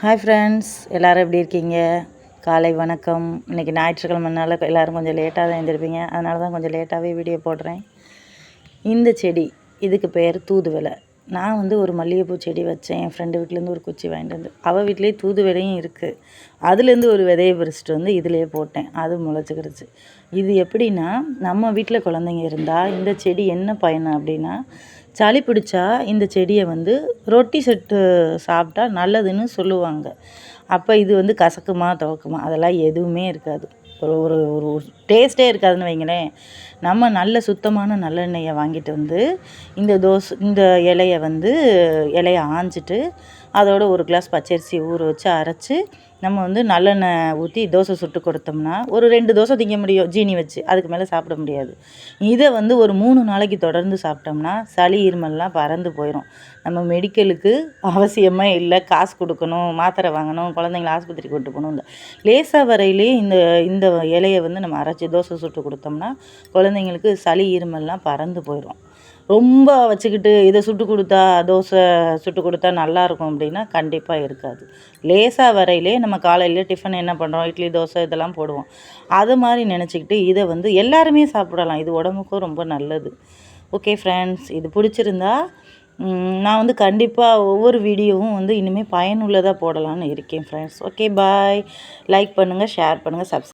Hi friends, எல்லோரும் எப்படி இருக்கீங்க? காலை வணக்கம். இன்றைக்கி ஞாயிற்றுக்கிழமைனால எல்லோரும் கொஞ்சம் லேட்டாக தான் எழுந்திருப்பீங்க. அதனால தான் கொஞ்சம் லேட்டாகவே வீடியோ போடுறேன். இந்த செடி இதுக்கு பேர் தூதுவளை. நான் வந்து ஒரு மல்லிகைப்பூ செடி வச்சேன். என் ஃப்ரெண்டு வீட்டிலேருந்து ஒரு குச்சி வாங்கிட்டு வந்து, அவள் வீட்லேயே தூதுவளையும் இருக்குது. அதுலேருந்து ஒரு விதையை பறிச்சிட்டு வந்து இதிலே போட்டேன். அது முளைச்சிக்கிடுச்சு. இது எப்படின்னா, நம்ம வீட்டில் குழந்தைங்க இருந்தால் இந்த செடி என்ன பயன் அப்படின்னா, சளி பிடிச்சா இந்த செடியை வந்து ரொட்டி செட்டு சாப்பிட்டா நல்லதுன்னு சொல்லுவாங்க. அப்போ இது வந்து கசக்குமா துவக்குமா அதெல்லாம் எதுவுமே இருக்காது. ஒரு ஒரு ஒரு டேஸ்ட்டே இருக்காதுன்னு வைங்களேன். நம்ம நல்ல சுத்தமான நல்லெண்ணெயை வாங்கிட்டு வந்து இந்த இலையை ஆஞ்சிட்டு அதோட ஒரு கிளாஸ் பச்சரிசி ஊற வச்சு அரைச்சி நம்ம வந்து நல்லெண்ணெய் ஊற்றி தோசை சுட்டு கொடுத்தோம்னா ஒரு 2 தோசை திங்க முடியும் ஜீனி வச்சு. அதுக்கு மேலே சாப்பிட முடியாது. இதை வந்து ஒரு 3 நாளைக்கு தொடர்ந்து சாப்பிட்டோம்னா சளி இருமல்லாம் பறந்து போயிடும். நம்ம மெடிக்கலுக்கு அவசியமே இல்லை. காசு கொடுக்கணும், மாத்திரை வாங்கணும், குழந்தைங்கள ஆஸ்பத்திரிக்கு கூட்டு போகணும். இந்த லேசாக வரையிலே இந்த இலையை வந்து நம்ம அரைச்சி தோசை சுட்டு கொடுத்தோம்னா குழந்தைங்களுக்கு சளி இருமல்லாம் பறந்து போயிடும். ரொம்ப வச்சுக்கிட்டு இதை தோசை சுட்டு கொடுத்தா நல்லாயிருக்கும் அப்படின்னா கண்டிப்பாக இருக்காது. லேசாக வரையிலே நம்ம காலையில் டிஃபன் என்ன பண்ணுறோம், இட்லி தோசை இதெல்லாம் போடுவோம். அது மாதிரி நினச்சிக்கிட்டு இதை வந்து எல்லாருமே சாப்பிடலாம். இது உடம்புக்கும் ரொம்ப நல்லது. ஓகே ஃப்ரெண்ட்ஸ், இது பிடிச்சிருந்தா நான் வந்து கண்டிப்பாக ஒவ்வொரு வீடியோவும் வந்து இனிமேல் பயனுள்ளதாக போடலான்னு இருக்கேன் ஃப்ரெண்ட்ஸ். Okay bye. லைக் பண்ணுங்கள், ஷேர் பண்ணுங்கள்,